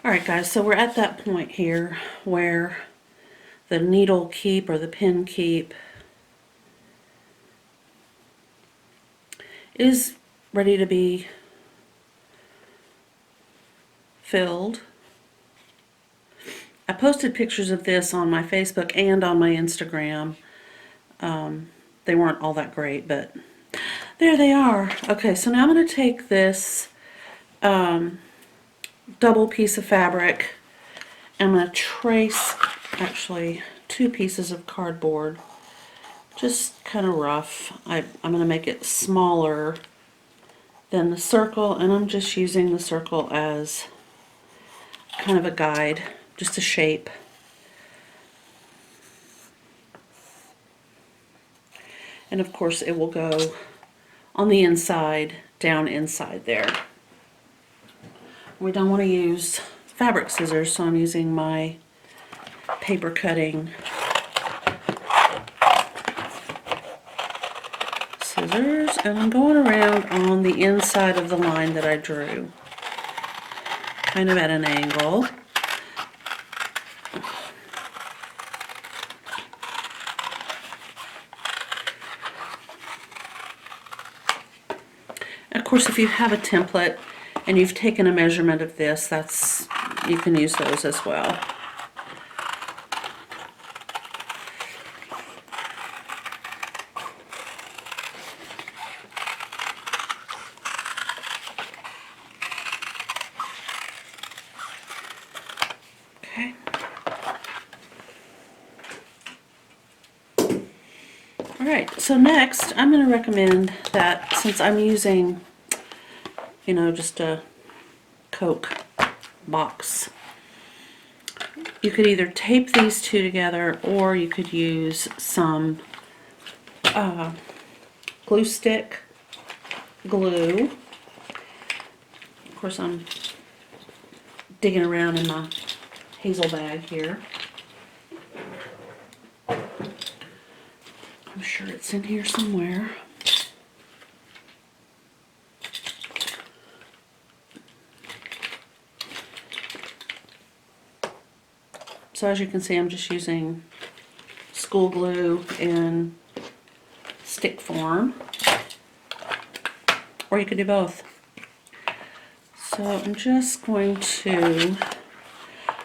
Alright guys, so we're at that point here where the needle keep or the pin keep is ready to be filled. I posted pictures of this on my Facebook and on my Instagram. They weren't all that great, but there they are. Okay, so now I'm going to take this double piece of fabric. I'm going to trace actually 2 pieces of cardboard, just kind of rough. I'm going to make it smaller than the circle, and I'm just using the circle as kind of a guide, just a shape. And of course it will go on the inside, down inside there. We don't want to use fabric scissors, so I'm using my paper cutting scissors, and I'm going around on the inside of the line that I drew, kind of at an angle. Of course, if you have a template and you've taken a measurement of this, you can use those as well. Okay. Alright, so next I'm going to recommend that, since I'm using, just a Coke box, you could either tape these 2 together, or you could use some glue stick glue. Of course, I'm digging around in my hazel bag here. I'm sure it's in here somewhere. So as you can see, I'm just using school glue in stick form, or you could do both. So I'm just going to,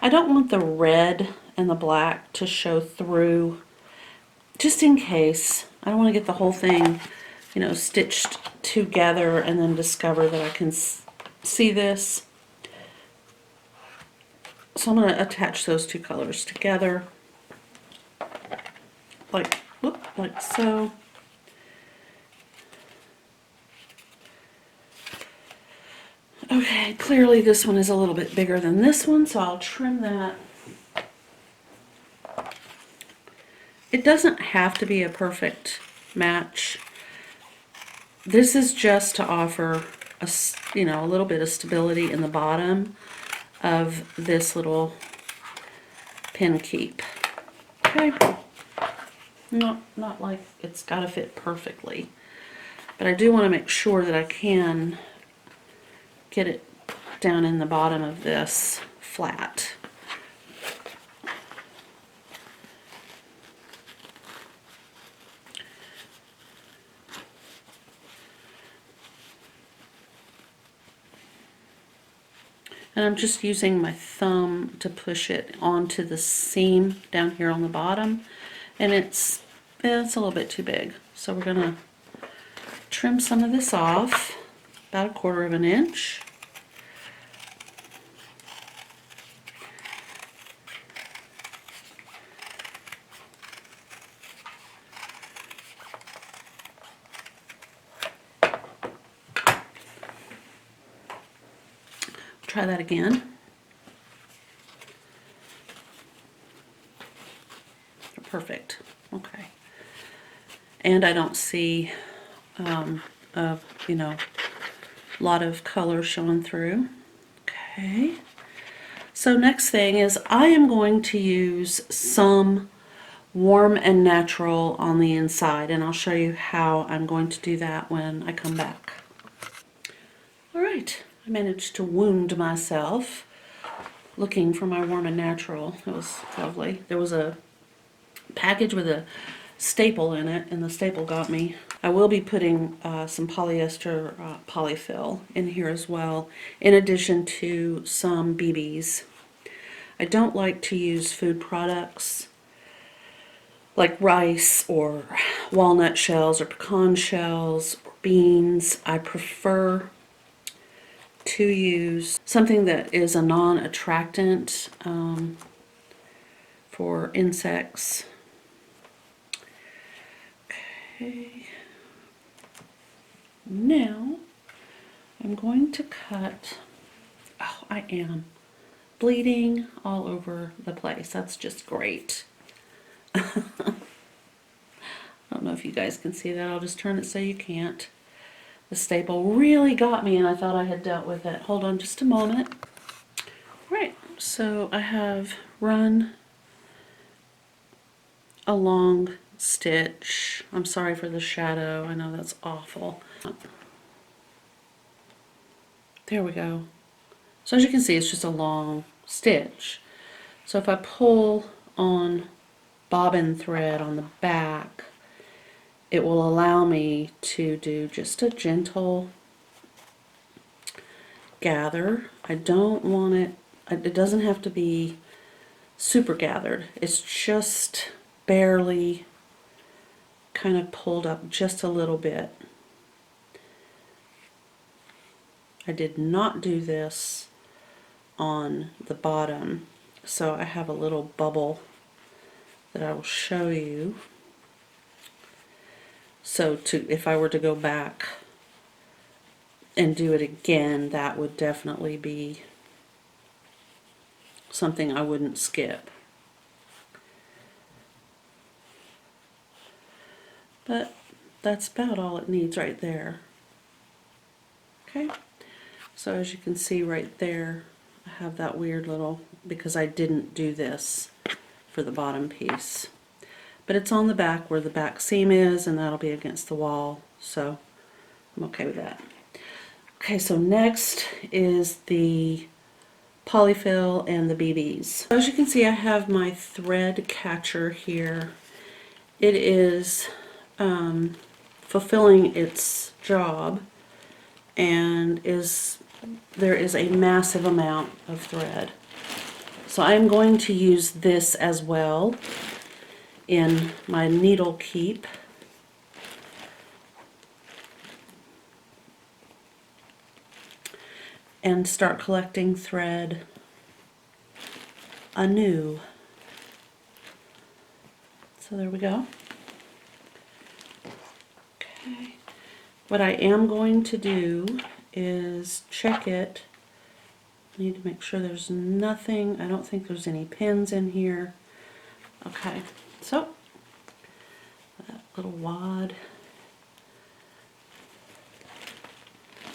I don't want the red and the black to show through, just in case. I don't want to get the whole thing, stitched together and then discover that I can see this. So I'm going to attach those 2 colors together, like so. Okay, clearly this one is a little bit bigger than this one, so I'll trim that. It doesn't have to be a perfect match. This is just to offer a little bit of stability in the bottom of this little pin keep. Okay, not like it's got to fit perfectly, but I do want to make sure that I can get it down in the bottom of this flat. And I'm just using my thumb to push it onto the seam down here on the bottom, and it's a little bit too big. So we're going to trim some of this off, about 1/4 of an inch. Try that again. Perfect. Okay. And I don't see a lot of color showing through. Okay. So next thing is I am going to use some Warm and Natural on the inside, and I'll show you how I'm going to do that when I come back. Alright, I managed to wound myself looking for my Warm and Natural. It was lovely. There was a package with a staple in it, and the staple got me. I will be putting some polyester polyfill in here as well, in addition to some BBs. I don't like to use food products like rice or walnut shells or pecan shells or beans. I prefer to use something that is a non-attractant for insects. Okay. Now I'm going to cut. Oh, I am bleeding all over the place. That's just great. I don't know if you guys can see that. I'll just turn it so you can't. The staple really got me and I thought I had dealt with it. Hold on just a moment. Right, so I have run a long stitch. I'm sorry for the shadow. I know that's awful. There we go. So as you can see, it's just a long stitch. So if I pull on bobbin thread on the back, it will allow me to do just a gentle gather. I don't want it, it doesn't have to be super gathered. It's just barely kind of pulled up just a little bit. I did not do this on the bottom, so I have a little bubble that I will show you. So if I were to go back and do it again, that would definitely be something I wouldn't skip. But that's about all it needs right there. Okay, so as you can see right there, I have that weird little, because I didn't do this for the bottom piece. But it's on the back where the back seam is, and that'll be against the wall, so I'm okay with that. Okay, so next is the polyfill and the BBs. As you can see, I have my thread catcher here. It is fulfilling its job, and there is a massive amount of thread. So I'm going to use this as well in my needle keep. And start collecting thread anew. So there we go. Okay. What I am going to do is check it. I need to make sure there's nothing. I don't think there's any pins in here. Okay, so that little wad.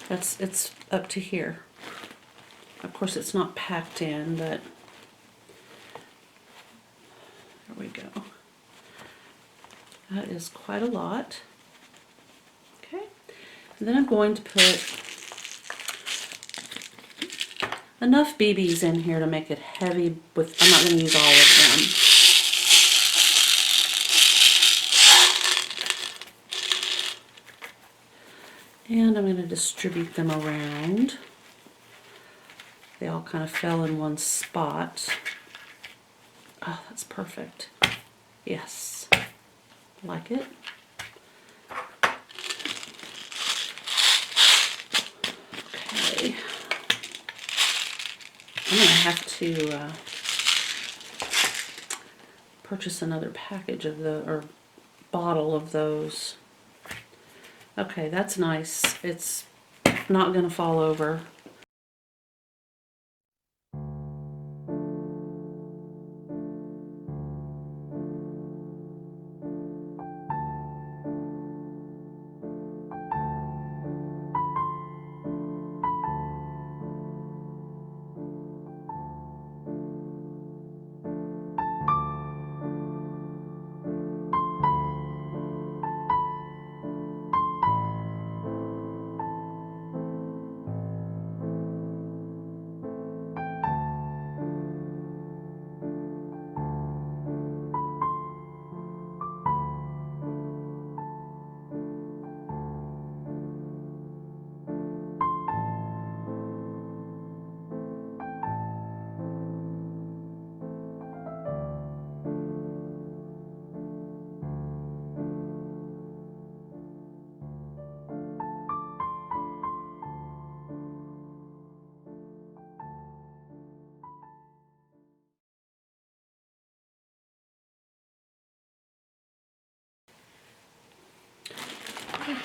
It's up to here. Of course, it's not packed in, but there we go. That is quite a lot. Okay, and then I'm going to put enough BBs in here to make it heavy with, I'm not going to use all of them. And I'm going to distribute them around. They all kind of fell in one spot. Oh, that's perfect. Yes, like it. Okay. I'm going to have to purchase another package of or bottle of those. Okay, that's nice. It's not going to fall over.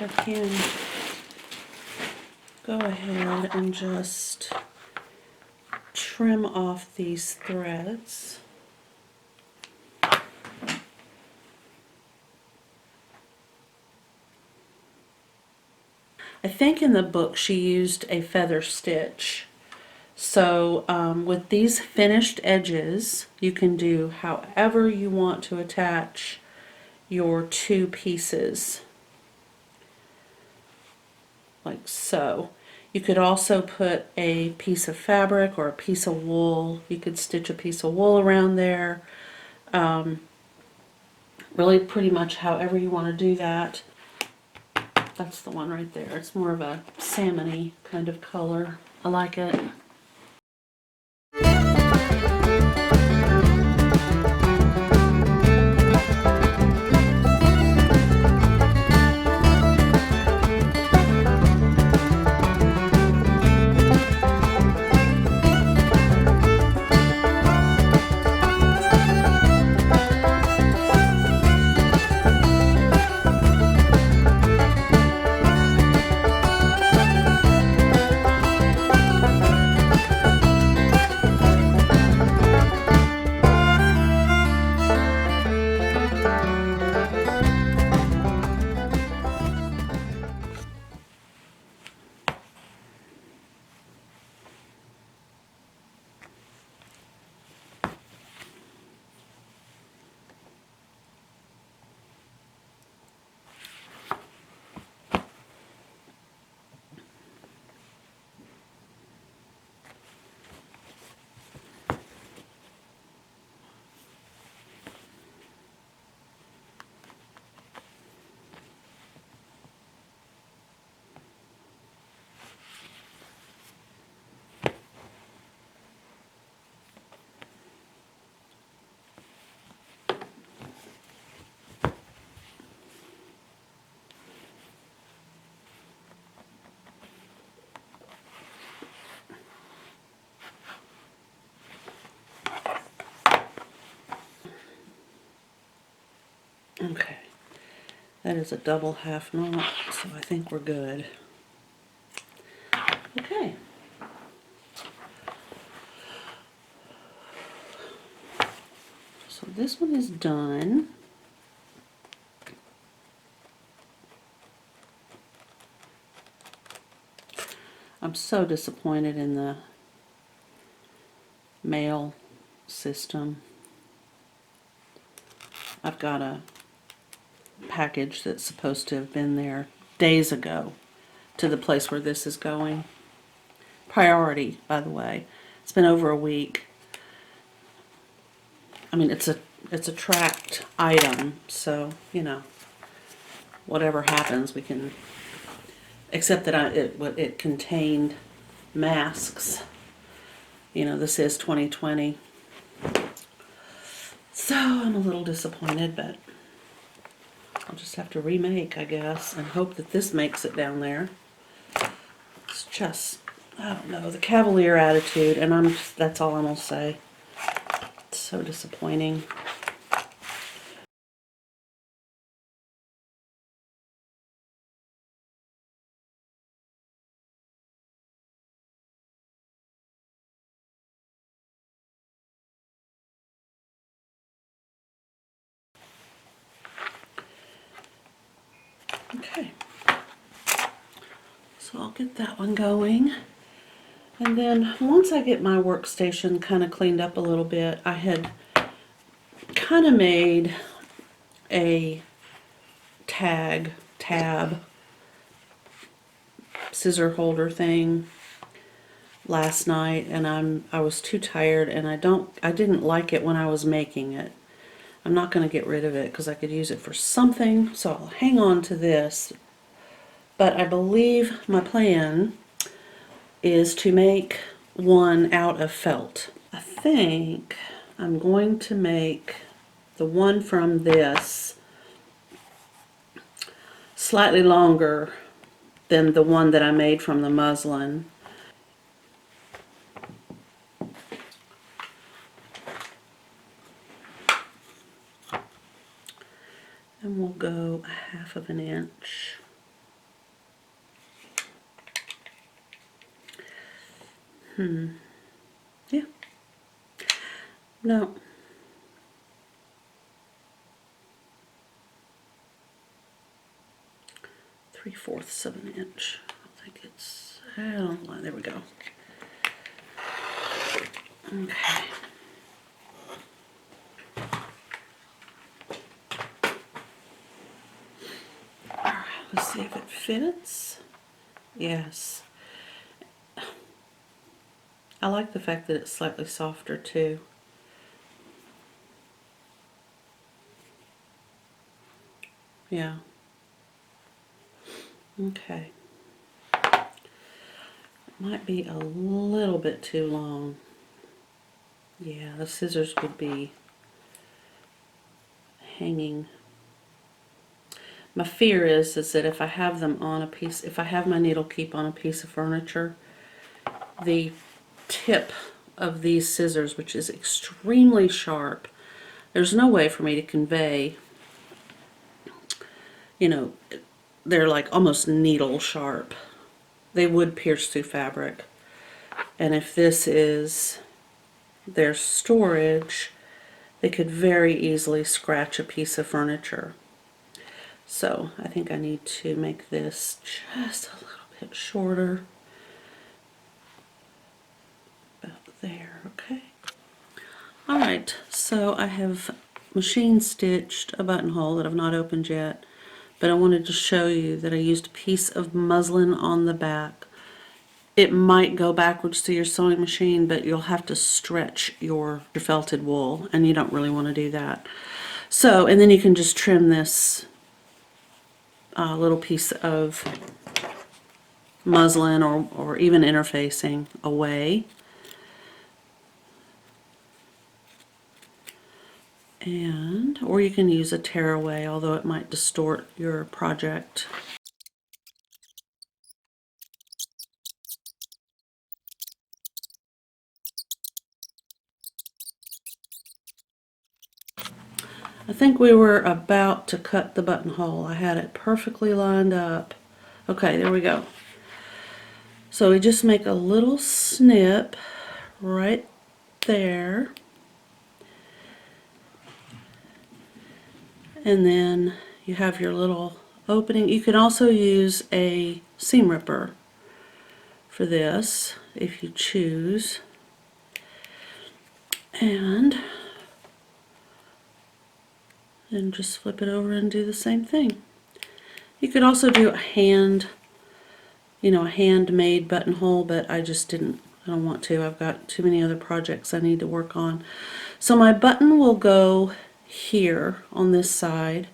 I can go ahead and just trim off these threads. I think in the book she used a feather stitch. So with these finished edges, you can do however you want to attach your two pieces, like so. You could also put a piece of fabric or a piece of wool. You could stitch a piece of wool around there. Really pretty much however you want to do that. That's the one right there. It's more of a salmon-y kind of color. I like it. Okay, that is a double half knot, so I think we're good. Okay. So this one is done. I'm so disappointed in the mail system. I've got a package that's supposed to have been there days ago to the place where this is going. Priority, by the way. It's been over a week. I mean, it's a tracked item, so you know, whatever happens, we can. Except that it contained masks. You know, this is 2020, so I'm a little disappointed, but I'll just have to remake, I guess, and hope that this makes it down there. It's just, I don't know, the cavalier attitude, and that's all I'm gonna say. It's so disappointing. Okay, so I'll get that one going. And then once I get my workstation kind of cleaned up a little bit, I had kind of made a tab scissor holder thing last night, and I was too tired, and I didn't like it when I was making it. I'm not going to get rid of it because I could use it for something, so I'll hang on to this. But I believe my plan is to make one out of felt. I think I'm going to make the one from this slightly longer than the one that I made from the muslin. And we'll go 1/2 of an inch. Yeah. No. Three-fourths of an inch. I think it's, I don't know, there we go. Okay. Alright, let's see if it fits. Yes. I like the fact that it's slightly softer too. Yeah. Okay. Might be a little bit too long. Yeah, the scissors would be hanging. My fear is that if I have them on a piece, if I have my needle keep on a piece of furniture, the tip of these scissors, which is extremely sharp, there's no way for me to convey, you know, they're like almost needle sharp. They would pierce through fabric. And if this is their storage, they could very easily scratch a piece of furniture. So I think I need to make this just a little bit shorter. About there, okay. Alright, so I have machine stitched a buttonhole that I've not opened yet, but I wanted to show you that I used a piece of muslin on the back. It might go backwards to your sewing machine, but you'll have to stretch your felted wool, and you don't really want to do that. So, and then you can just trim this little piece of muslin or even interfacing away. And, or you can use a tearaway, although it might distort your project. I think we were about to cut the buttonhole. I had it perfectly lined up. Okay, there we go. So we just make a little snip right there. And then you have your little opening. You can also use a seam ripper for this if you choose. And then just flip it over and do the same thing. You could also do a handmade buttonhole, but I don't want to. I've got too many other projects I need to work on. So my button will go here on this side,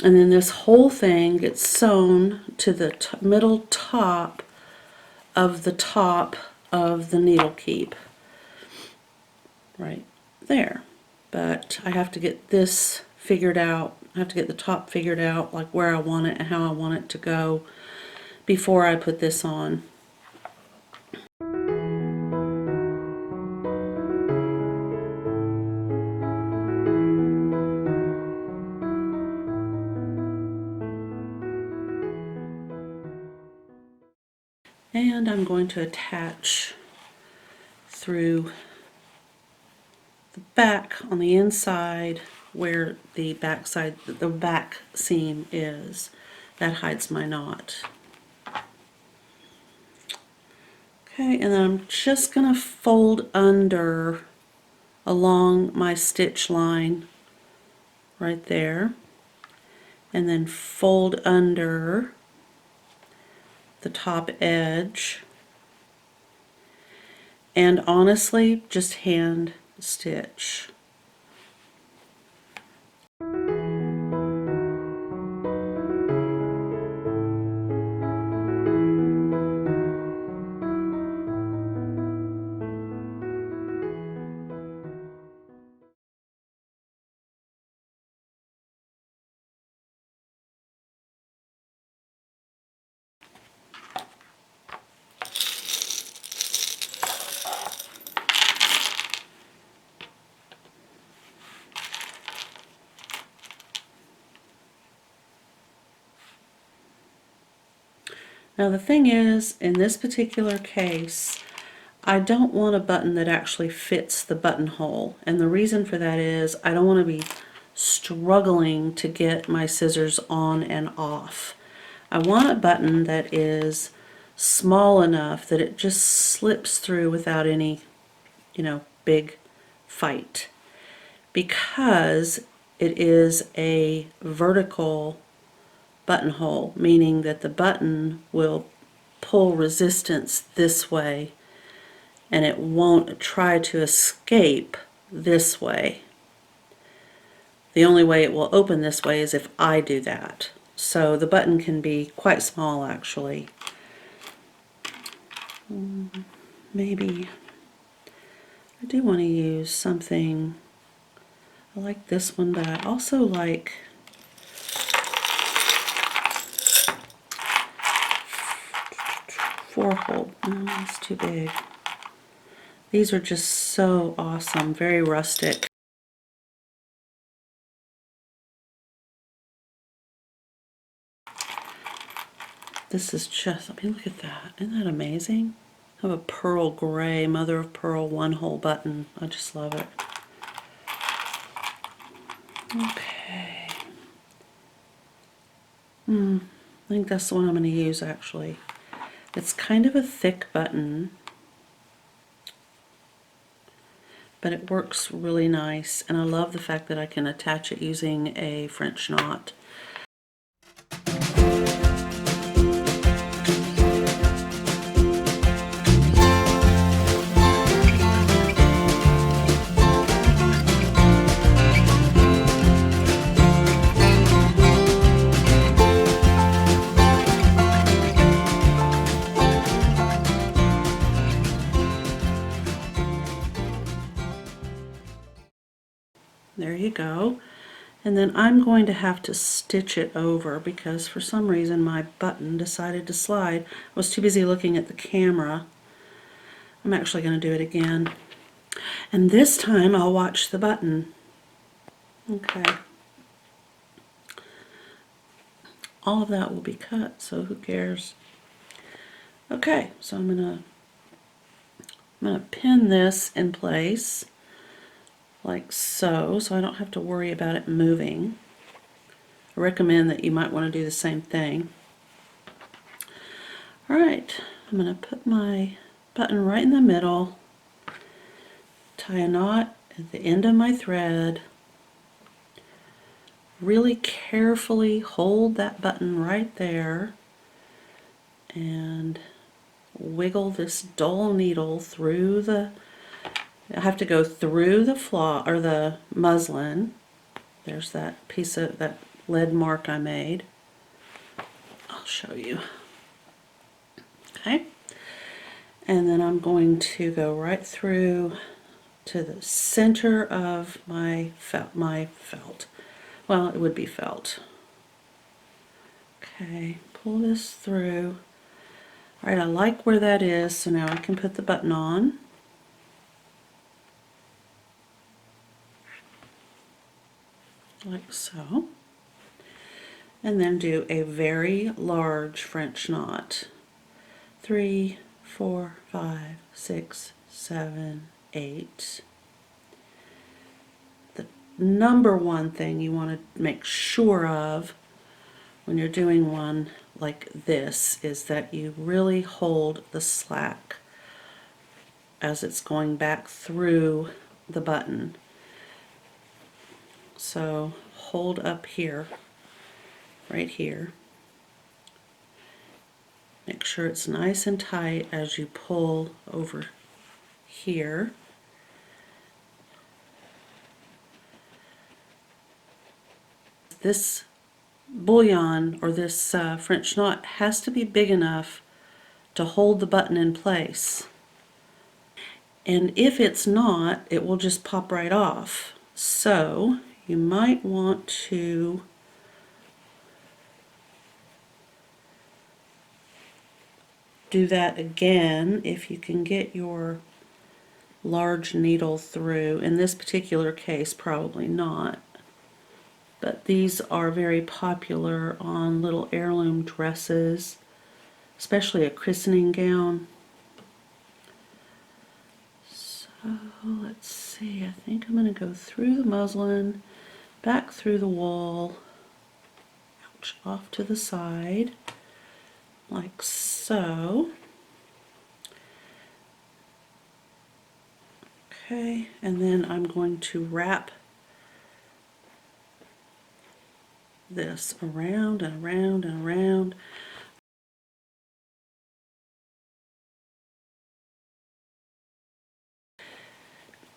and then this whole thing gets sewn to the middle top of the needle keep. Right there. But I have to get this figured out. I have to get the top figured out, like where I want it and how I want it to go, before I put this on. And I'm going to attach through the back on the inside where the back seam is. That hides my knot. Okay, and then I'm just going to fold under along my stitch line right there, and then fold under the top edge, and honestly just hand stitch. Now the thing is, in this particular case, I don't want a button that actually fits the buttonhole, and the reason for that is I don't want to be struggling to get my scissors on and off. I want a button that is small enough that it just slips through without any, big fight. Because it is a vertical buttonhole, meaning that the button will pull resistance this way and it won't try to escape this way. The only way it will open this way is if I do that. So the button can be quite small actually. Maybe I do want to use something. I like this one, but I also like four hole. No, it's too big. These are just so awesome, very rustic. This is just, I mean, look at that. Isn't that amazing? I have a pearl gray, mother of pearl, one hole button. I just love it. Okay. I think that's the one I'm going to use actually. It's kind of a thick button, but it works really nice, and I love the fact that I can attach it using a French knot. There you go. And then I'm going to have to stitch it over because for some reason my button decided to slide. I was too busy looking at the camera. I'm actually going to do it again. And this time I'll watch the button. Okay. All of that will be cut, so who cares? Okay, so I'm gonna pin this in place like so I don't have to worry about it moving. I recommend that you might want to do the same thing. Alright, I'm going to put my button right in the middle, tie a knot at the end of my thread, really carefully hold that button right there, and wiggle this dull needle through the, I have to go through the floss or the muslin. There's that piece of that lead mark I made. I'll show you. Okay, and then I'm going to go right through to the center of my felt. Well, it would be felt. Okay, pull this through. All right, I like where that is, so now I can put the button on. Like so. And then do a very large French knot. 3, 4, 5, 6, 7, 8. The number one thing you want to make sure of when you're doing one like this is that you really hold the slack as it's going back through the button. So hold up here, right here. Make sure it's nice and tight as you pull over here. This bullion or this French knot has to be big enough to hold the button in place. And if it's not, it will just pop right off. So you might want to do that again if you can get your large needle through. In this particular case, probably not. But these are very popular on little heirloom dresses, especially a christening gown. let's see, I think I'm going to go through the muslin, back through the wool, ouch, off to the side, like so. Okay, and then I'm going to wrap this around and around and around.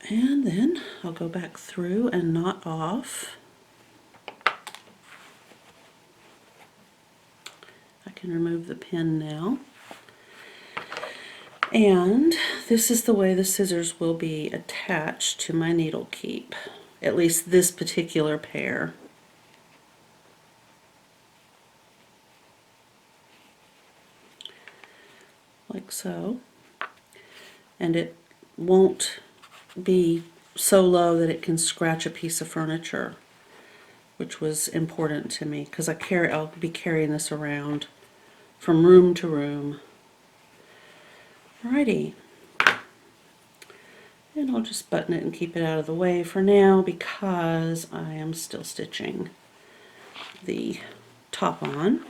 And then I'll go back through and knot off. I can remove the pin now. And this is the way the scissors will be attached to my needle keep, at least this particular pair. Like so. And it won't be so low that it can scratch a piece of furniture, which was important to me because I'll be carrying this around from room to room. Alrighty. And I'll just button it and keep it out of the way for now because I am still stitching the top on.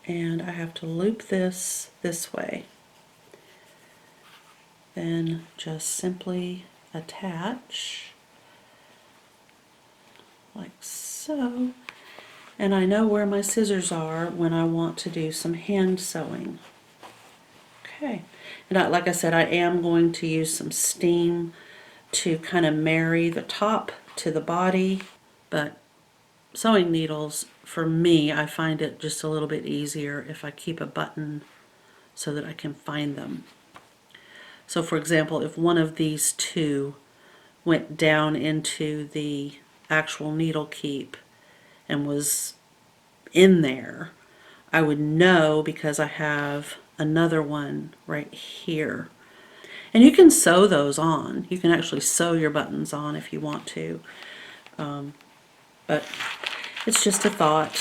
And I have to loop this way. Then just simply attach like so. And I know where my scissors are when I want to do some hand sewing. Okay, and like I said, I am going to use some steam to kind of marry the top to the body, but sewing needles, for me, I find it just a little bit easier if I keep a button so that I can find them. So for example, if one of these two went down into the actual needle keep and was in there, I would know because I have another one right here. And you can sew those on. You can actually sew your buttons on if you want to. But it's just a thought.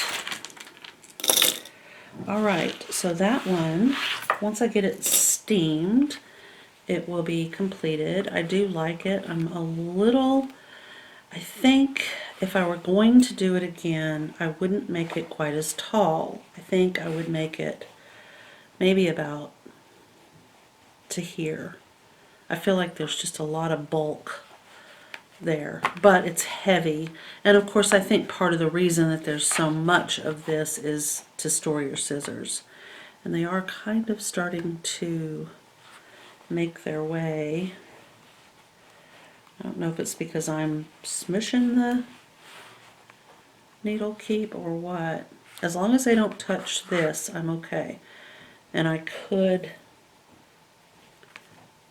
Alright, so that one, once I get it steamed, it will be completed. I do like it. I think if I were going to do it again, I wouldn't make it quite as tall. I think I would make it maybe about to here. I feel like there's just a lot of bulk there, but it's heavy. And of course, I think part of the reason that there's so much of this is to store your scissors. And they are kind of starting to make their way. I don't know if it's because I'm smushing the needle keep or what. As long as they don't touch this, I'm okay. And I could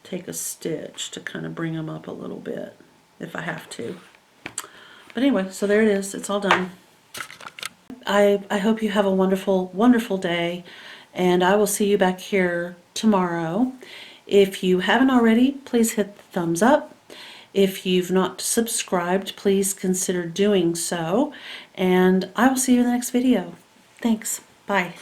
take a stitch to kind of bring them up a little bit if I have to. But anyway, so there it is. It's all done. I hope you have a wonderful, wonderful day, and I will see you back here tomorrow. If you haven't already, please hit the thumbs up. If you've not subscribed, please consider doing so, and I will see you in the next video. Thanks. Bye.